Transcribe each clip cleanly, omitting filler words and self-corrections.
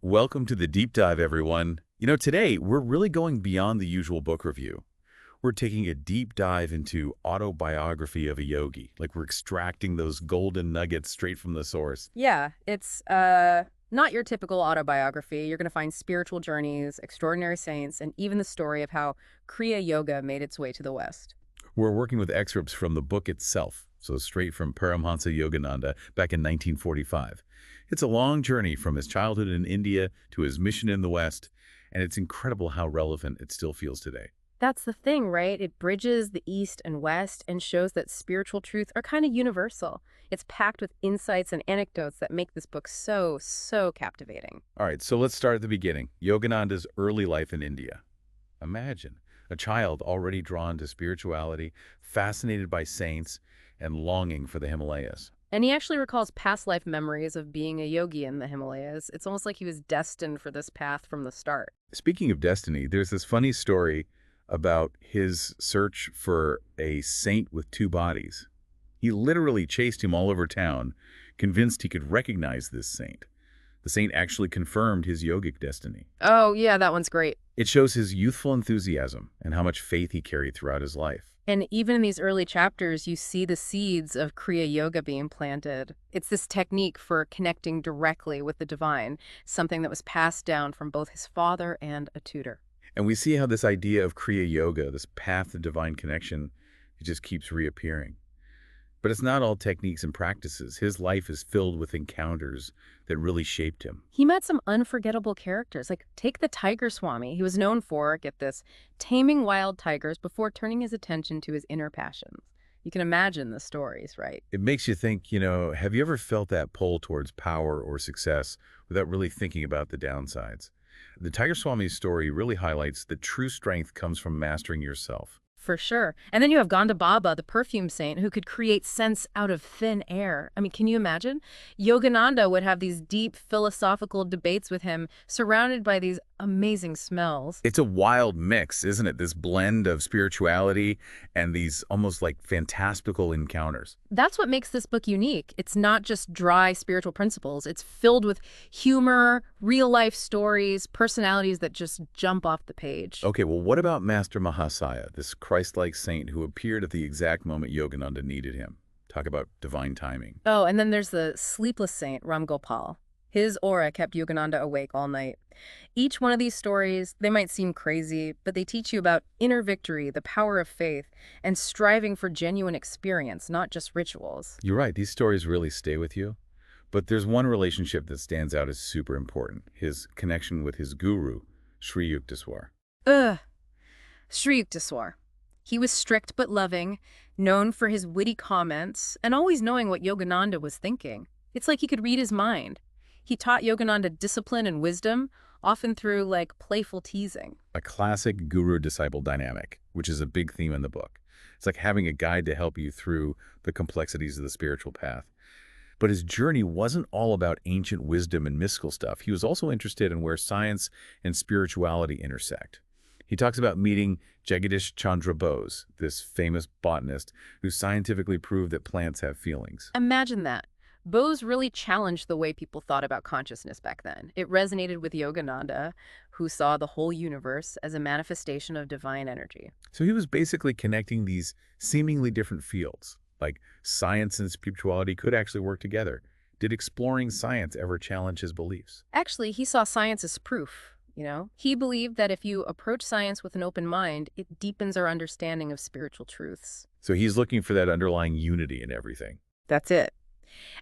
Welcome to the deep dive, everyone. Today we're really going beyond the usual book review. We're taking a deep dive into Autobiography of a Yogi. Like we're extracting those golden nuggets straight from the source. Yeah, it's not your typical autobiography. You're going to find spiritual journeys, extraordinary saints, and even the story of how Kriya Yoga made its way to the West. We're working with excerpts from the book itself, so straight from Paramahansa Yogananda back in 1945. It's a long journey from his childhood in India to his mission in the West, and it's incredible how relevant it still feels today. That's the thing, right? It bridges the East and West and shows that spiritual truths are kind of universal. It's packed with insights and anecdotes that make this book so captivating. All right, so let's start at the beginning. Yogananda's early life in India. Imagine a child already drawn to spirituality, fascinated by saints, and longing for the Himalayas. And he actually recalls past life memories of being a yogi in the Himalayas. It's almost like he was destined for this path from the start. Speaking of destiny, there's this funny story about his search for a saint with two bodies. He literally chased him all over town, convinced he could recognize this saint. The saint actually confirmed his yogic destiny. Oh, yeah, that one's great. It shows his youthful enthusiasm and how much faith he carried throughout his life. And even in these early chapters, you see the seeds of Kriya Yoga being planted. It's this technique for connecting directly with the divine, something that was passed down from both his father and a tutor. And we see how this idea of Kriya Yoga, this path to divine connection, it just keeps reappearing. But it's not all techniques and practices. His life is filled with encounters that really shaped him. He met some unforgettable characters, like take the Tiger Swami. He was known for, get this, taming wild tigers before turning his attention to his inner passions. You can imagine the stories, right? It makes you think, have you ever felt that pull towards power or success without really thinking about the downsides? The Tiger Swami's story really highlights that true strength comes from mastering yourself. For sure. And then you have Ganda Baba, the perfume saint, who could create scents out of thin air. I mean, can you imagine? Yogananda would have these deep philosophical debates with him, surrounded by these amazing smells. It's a wild mix, isn't it? This blend of spirituality and these almost like fantastical encounters. That's what makes this book unique. It's not just dry spiritual principles. It's filled with humor, real-life stories, personalities that just jump off the page. Okay, well, what about Master Mahasaya, this Christ-like saint who appeared at the exact moment Yogananda needed him? Talk about divine timing. Oh, and then there's the sleepless saint, Ram Gopal. His aura kept Yogananda awake all night. Each one of these stories, they might seem crazy, but they teach you about inner victory, the power of faith, and striving for genuine experience, not just rituals. You're right, these stories really stay with you. But there's one relationship that stands out as super important, his connection with his guru, Sri Yukteswar. Sri Yukteswar. He was strict but loving, known for his witty comments, and always knowing what Yogananda was thinking. It's like he could read his mind. He taught Yogananda discipline and wisdom, often through, playful teasing. A classic guru-disciple dynamic, which is a big theme in the book. It's like having a guide to help you through the complexities of the spiritual path. But his journey wasn't all about ancient wisdom and mystical stuff. He was also interested in where science and spirituality intersect. He talks about meeting Jagadish Chandra Bose, this famous botanist who scientifically proved that plants have feelings. Imagine that. Bose really challenged the way people thought about consciousness back then. It resonated with Yogananda, who saw the whole universe as a manifestation of divine energy. So he was basically connecting these seemingly different fields, like science and spirituality could actually work together. Did exploring science ever challenge his beliefs? Actually, he saw science as proof. He believed that if you approach science with an open mind, it deepens our understanding of spiritual truths. So he's looking for that underlying unity in everything. That's it.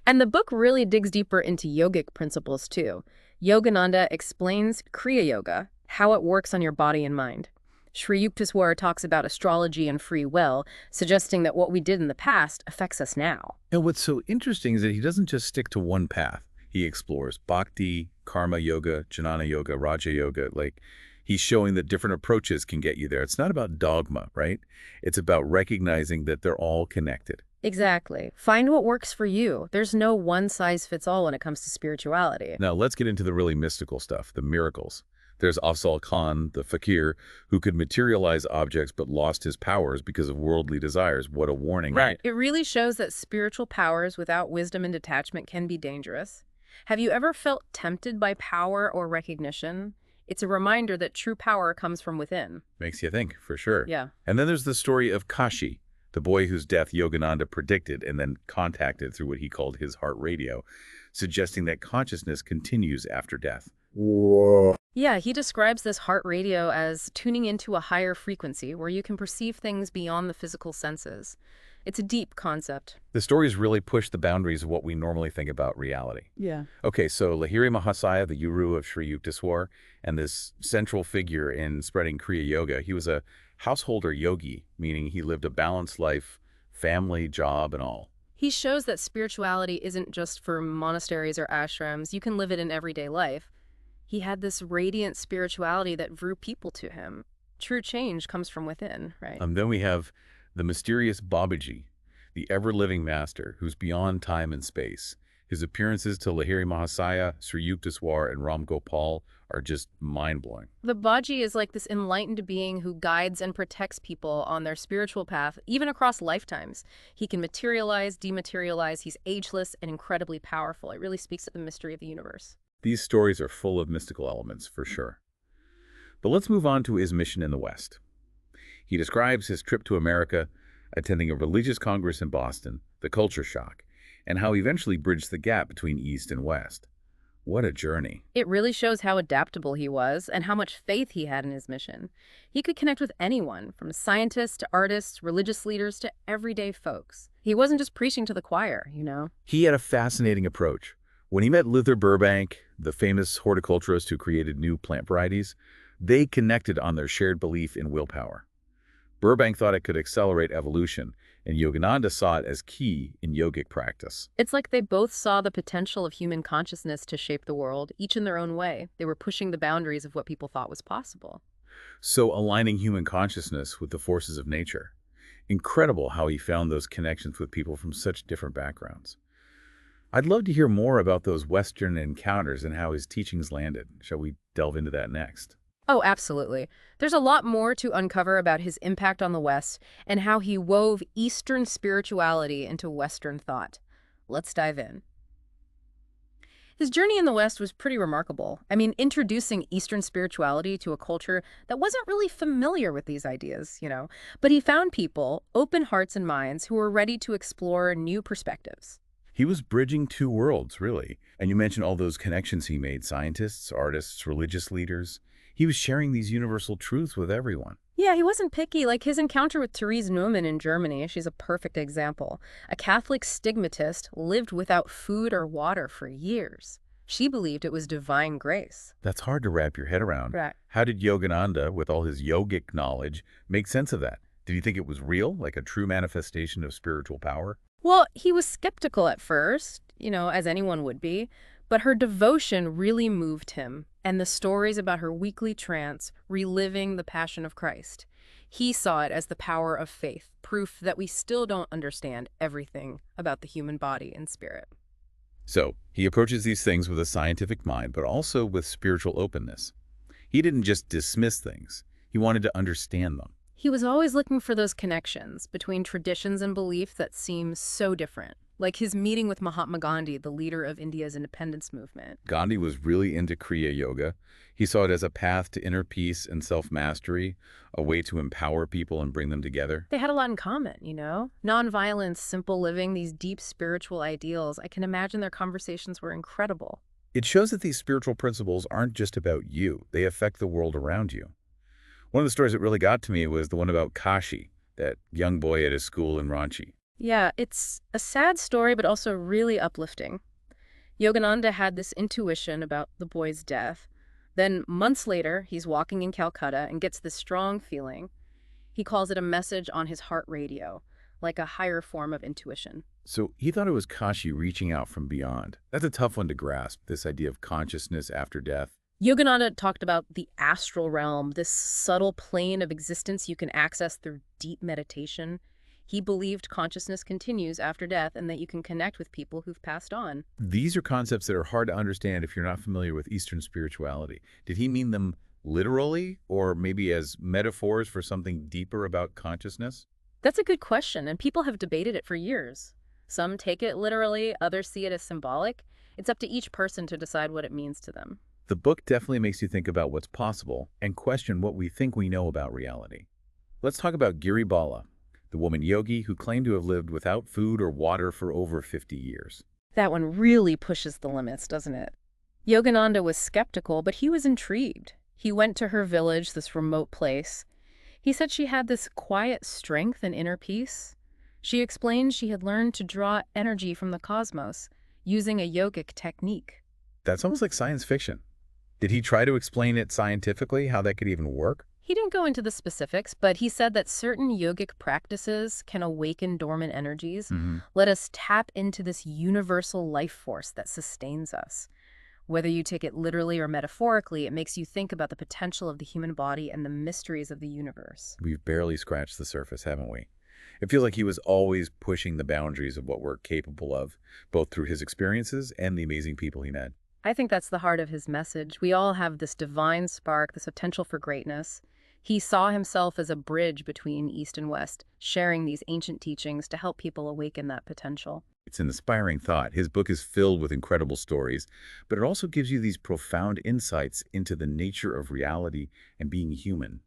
And the book really digs deeper into yogic principles, too. Yogananda explains Kriya Yoga, how it works on your body and mind. Sri Yukteswar talks about astrology and free will, suggesting that what we did in the past affects us now. And what's so interesting is that he doesn't just stick to one path. He explores bhakti, karma yoga, jnana yoga, raja yoga. He's showing that different approaches can get you there. It's not about dogma, right? It's about recognizing that they're all connected. Exactly. Find what works for you. There's no one-size-fits-all when it comes to spirituality. Now, let's get into the really mystical stuff, the miracles. There's Afzal Khan, the fakir, who could materialize objects but lost his powers because of worldly desires. What a warning. Right. It really shows that spiritual powers without wisdom and detachment can be dangerous. Have you ever felt tempted by power or recognition? It's a reminder that true power comes from within. Makes you think, for sure. Yeah. And then there's the story of Kashi, the boy whose death Yogananda predicted and then contacted through what he called his heart radio, suggesting that consciousness continues after death. Yeah, he describes this heart radio as tuning into a higher frequency where you can perceive things beyond the physical senses. It's a deep concept. The stories really push the boundaries of what we normally think about reality. Yeah. Okay, so Lahiri Mahasaya, the guru of Sri Yukteswar, and this central figure in spreading Kriya Yoga, he was a householder yogi, meaning he lived a balanced life, family, job, and all. He shows that spirituality isn't just for monasteries or ashrams. You can live it in everyday life. He had this radiant spirituality that drew people to him. True change comes from within, right? Then we have the mysterious Babaji, the ever-living master who's beyond time and space. His appearances to Lahiri Mahasaya, Sri Yukteswar, and Ram Gopal are just mind-blowing. The Baji is like this enlightened being who guides and protects people on their spiritual path, even across lifetimes. He can materialize, dematerialize, he's ageless and incredibly powerful. It really speaks to the mystery of the universe. These stories are full of mystical elements, for sure. But let's move on to his mission in the West. He describes his trip to America, attending a religious congress in Boston, the culture shock, and how he eventually bridged the gap between East and West. What a journey. It really shows how adaptable he was and how much faith he had in his mission. He could connect with anyone, from scientists to artists, religious leaders to everyday folks. He wasn't just preaching to the choir, you know? He had a fascinating approach. When he met Luther Burbank, the famous horticulturist who created new plant varieties, they connected on their shared belief in willpower. Burbank thought it could accelerate evolution, and Yogananda saw it as key in yogic practice. It's like they both saw the potential of human consciousness to shape the world, each in their own way. They were pushing the boundaries of what people thought was possible. So aligning human consciousness with the forces of nature. Incredible how he found those connections with people from such different backgrounds. I'd love to hear more about those Western encounters and how his teachings landed. Shall we delve into that next? Oh, absolutely. There's a lot more to uncover about his impact on the West and how he wove Eastern spirituality into Western thought. Let's dive in. His journey in the West was pretty remarkable. I mean, introducing Eastern spirituality to a culture that wasn't really familiar with these ideas, you know. But he found people, open hearts and minds, who were ready to explore new perspectives. He was bridging two worlds, really. And you mentioned all those connections he made, scientists, artists, religious leaders. He was sharing these universal truths with everyone. Yeah, he wasn't picky. Like his encounter with Therese Neumann in Germany, she's a perfect example. A Catholic stigmatist lived without food or water for years. She believed it was divine grace. That's hard to wrap your head around. Right. How did Yogananda, with all his yogic knowledge, make sense of that? Did he think it was real, like a true manifestation of spiritual power? Well, he was skeptical at first, you know, as anyone would be, but her devotion really moved him, and the stories about her weekly trance, reliving the Passion of Christ. He saw it as the power of faith, proof that we still don't understand everything about the human body and spirit. So, he approaches these things with a scientific mind, but also with spiritual openness. He didn't just dismiss things. He wanted to understand them. He was always looking for those connections between traditions and belief that seem so different, like his meeting with Mahatma Gandhi, the leader of India's independence movement. Gandhi was really into Kriya Yoga. He saw it as a path to inner peace and self-mastery, a way to empower people and bring them together. They had a lot in common, you know? Nonviolence, simple living, these deep spiritual ideals. I can imagine their conversations were incredible. It shows that these spiritual principles aren't just about you. They affect the world around you. One of the stories that really got to me was the one about Kashi, that young boy at his school in Ranchi. Yeah, it's a sad story, but also really uplifting. Yogananda had this intuition about the boy's death. Then, months later, he's walking in Calcutta and gets this strong feeling. He calls it a message on his heart radio, like a higher form of intuition. So he thought it was Kashi reaching out from beyond. That's a tough one to grasp, this idea of consciousness after death. Yogananda talked about the astral realm, this subtle plane of existence you can access through deep meditation. He believed consciousness continues after death and that you can connect with people who've passed on. These are concepts that are hard to understand if you're not familiar with Eastern spirituality. Did he mean them literally, or maybe as metaphors for something deeper about consciousness? That's a good question, and people have debated it for years. Some take it literally, others see it as symbolic. It's up to each person to decide what it means to them. The book definitely makes you think about what's possible and question what we think we know about reality. Let's talk about Giri Bala, the woman yogi who claimed to have lived without food or water for over 50 years. That one really pushes the limits, doesn't it? Yogananda was skeptical, but he was intrigued. He went to her village, this remote place. He said she had this quiet strength and inner peace. She explained she had learned to draw energy from the cosmos using a yogic technique. That's almost like science fiction. Did he try to explain it scientifically, how that could even work? He didn't go into the specifics, but he said that certain yogic practices can awaken dormant energies, Hmm. let us tap into this universal life force that sustains us. Whether you take it literally or metaphorically, it makes you think about the potential of the human body and the mysteries of the universe. We've barely scratched the surface, haven't we? It feels like he was always pushing the boundaries of what we're capable of, both through his experiences and the amazing people he met. I think that's the heart of his message. We all have this divine spark, this potential for greatness. He saw himself as a bridge between East and West, sharing these ancient teachings to help people awaken that potential. It's an inspiring thought. His book is filled with incredible stories, but it also gives you these profound insights into the nature of reality and being human.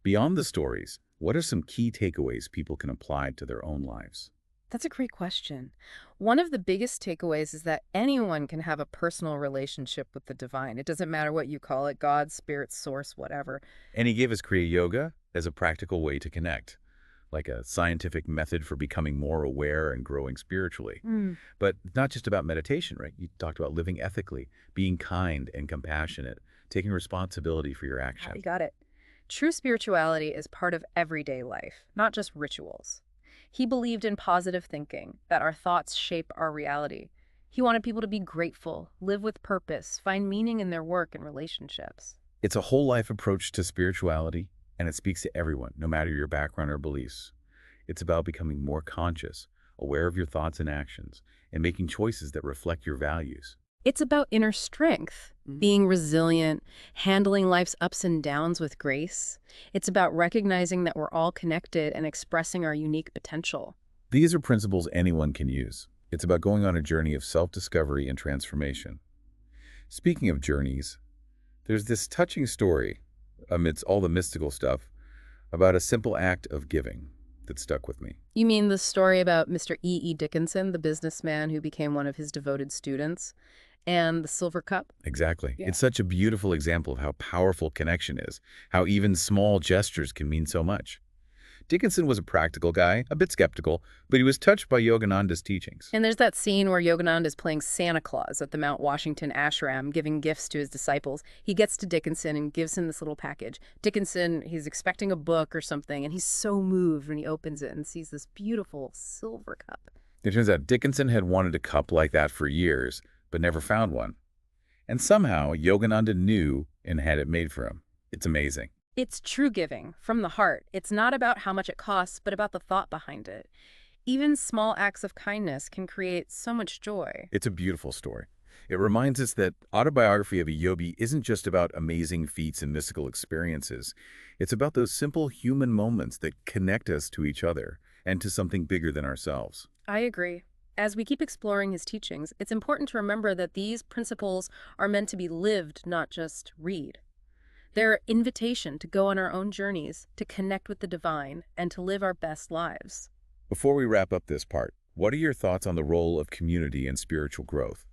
Beyond the stories, what are some key takeaways people can apply to their own lives? That's a great question. One of the biggest takeaways is that anyone can have a personal relationship with the divine. It doesn't matter what you call it, God, spirit, source, whatever. And he gave us Kriya Yoga as a practical way to connect, like a scientific method for becoming more aware and growing spiritually. Mm. But it's not just about meditation, right? You talked about living ethically, being kind and compassionate, taking responsibility for your You actions. got it. True spirituality is part of everyday life, not just rituals. He believed in positive thinking, that our thoughts shape our reality. He wanted people to be grateful, live with purpose, find meaning in their work and relationships. It's a whole life approach to spirituality, and it speaks to everyone, no matter your background or beliefs. It's about becoming more conscious, aware of your thoughts and actions, and making choices that reflect your values. It's about inner strength, being resilient, handling life's ups and downs with grace. It's about recognizing that we're all connected and expressing our unique potential. These are principles anyone can use. It's about going on a journey of self-discovery and transformation. Speaking of journeys, there's this touching story, amidst all the mystical stuff, about a simple act of giving that stuck with me. You mean the story about Mr. E. E. Dickinson, the businessman who became one of his devoted students, and the silver cup? Exactly. Yeah. It's such a beautiful example of how powerful connection is, how even small gestures can mean so much. Dickinson was a practical guy, a bit skeptical, but he was touched by Yogananda's teachings. And there's that scene where Yogananda is playing Santa Claus at the Mount Washington ashram, giving gifts to his disciples. He gets to Dickinson and gives him this little package. Dickinson, he's expecting a book or something, and he's so moved when he opens it and sees this beautiful silver cup. It turns out Dickinson had wanted a cup like that for years, but never found one. And somehow, Yogananda knew and had it made for him. It's amazing. It's true giving, from the heart. It's not about how much it costs, but about the thought behind it. Even small acts of kindness can create so much joy. It's a beautiful story. It reminds us that Autobiography of a Yogi isn't just about amazing feats and mystical experiences. It's about those simple human moments that connect us to each other and to something bigger than ourselves. I agree. As we keep exploring his teachings, it's important to remember that these principles are meant to be lived, not just read. They're an invitation to go on our own journeys, to connect with the divine, and to live our best lives. Before we wrap up this part, what are your thoughts on the role of community in spiritual growth?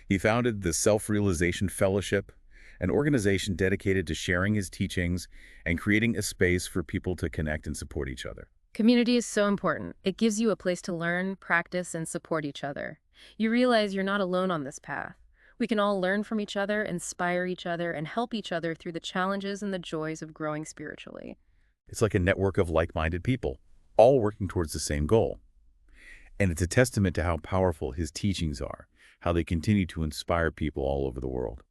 He founded the Self-Realization Fellowship, an organization dedicated to sharing his teachings and creating a space for people to connect and support each other. Community is so important. It gives you a place to learn, practice, and support each other. You realize you're not alone on this path. We can all learn from each other, inspire each other, and help each other through the challenges and the joys of growing spiritually. It's like a network of like-minded people, all working towards the same goal. And it's a testament to how powerful his teachings are, how they continue to inspire people all over the world.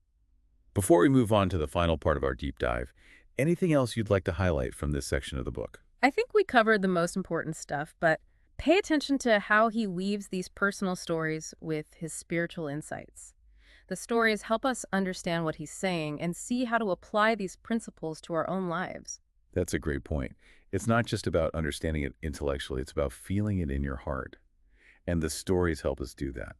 Before we move on to the final part of our deep dive, anything else you'd like to highlight from this section of the book? I think we covered the most important stuff, but pay attention to how he weaves these personal stories with his spiritual insights. The stories help us understand what he's saying and see how to apply these principles to our own lives. That's a great point. It's not just about understanding it intellectually, it's about feeling it in your heart. And the stories help us do that.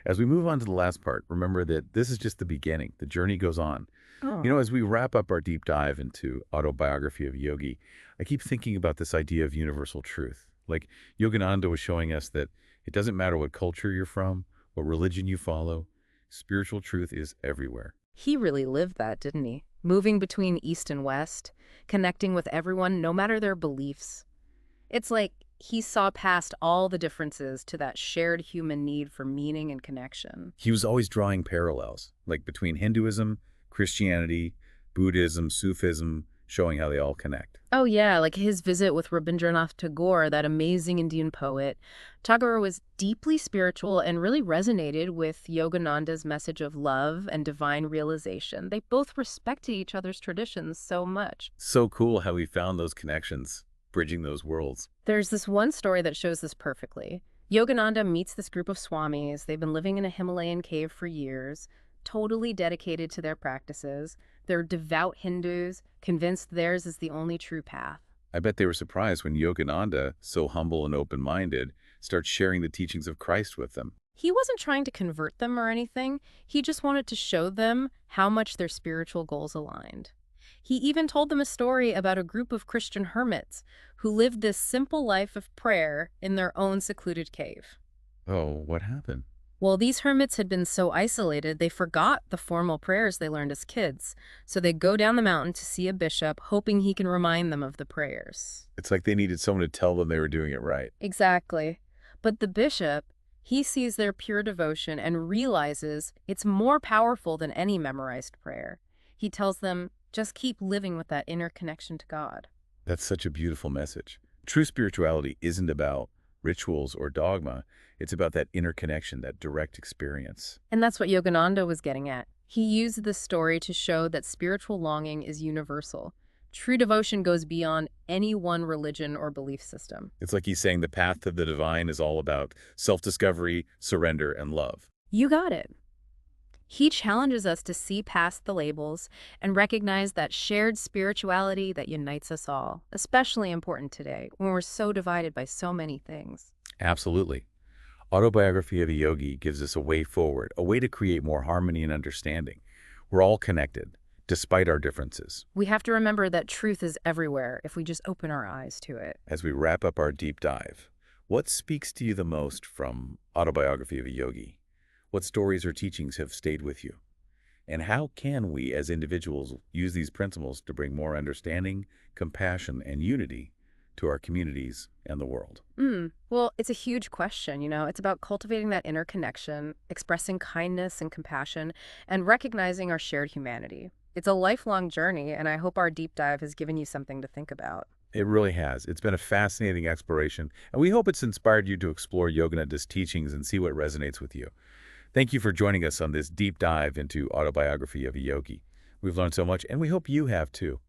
As we move on to the last part, remember that this is just the beginning. The journey goes on. Oh. As we wrap up our deep dive into Autobiography of Yogi, I keep thinking about this idea of universal truth. Like Yogananda was showing us that it doesn't matter what culture you're from, what religion you follow, spiritual truth is everywhere. He really lived that, didn't he? Moving between East and West, connecting with everyone, no matter their beliefs. It's like he saw past all the differences to that shared human need for meaning and connection. He was always drawing parallels, like between Hinduism, Christianity, Buddhism, Sufism, showing how they all connect. Oh yeah, like his visit with Rabindranath Tagore, that amazing Indian poet. Tagore was deeply spiritual and really resonated with Yogananda's message of love and divine realization. They both respected each other's traditions so much. So cool how he found those connections, bridging those worlds. There's this one story that shows this perfectly. Yogananda meets this group of swamis. They've been living in a Himalayan cave for years, totally dedicated to their practices. They're devout Hindus, convinced theirs is the only true path. I bet they were surprised when Yogananda, so humble and open-minded, starts sharing the teachings of Christ with them. He wasn't trying to convert them or anything. He just wanted to show them how much their spiritual goals aligned. He even told them a story about a group of Christian hermits who lived this simple life of prayer in their own secluded cave. Oh, what happened? Well, these hermits had been so isolated, they forgot the formal prayers they learned as kids. So they go down the mountain to see a bishop, hoping he can remind them of the prayers. It's like they needed someone to tell them they were doing it right. Exactly. But the bishop, he sees their pure devotion and realizes it's more powerful than any memorized prayer. He tells them, just keep living with that inner connection to God. That's such a beautiful message. True spirituality isn't about rituals or dogma. It's about that inner connection, that direct experience. And that's what Yogananda was getting at. He used this story to show that spiritual longing is universal. True devotion goes beyond any one religion or belief system. It's like he's saying the path to the divine is all about self-discovery, surrender, and love. You got it. He challenges us to see past the labels and recognize that shared spirituality that unites us all, especially important today when we're so divided by so many things. Absolutely. Autobiography of a Yogi gives us a way forward, a way to create more harmony and understanding. We're all connected, despite our differences. We have to remember that truth is everywhere if we just open our eyes to it. As we wrap up our deep dive, what speaks to you the most from Autobiography of a Yogi? What stories or teachings have stayed with you? And how can we as individuals use these principles to bring more understanding, compassion, and unity to our communities and the world? Well, it's a huge question, It's about cultivating that inner connection, expressing kindness and compassion, and recognizing our shared humanity. It's a lifelong journey, and I hope our deep dive has given you something to think about. It really has. It's been a fascinating exploration, and we hope it's inspired you to explore Yogananda's teachings and see what resonates with you. Thank you for joining us on this deep dive into Autobiography of a Yogi. We've learned so much, and we hope you have too.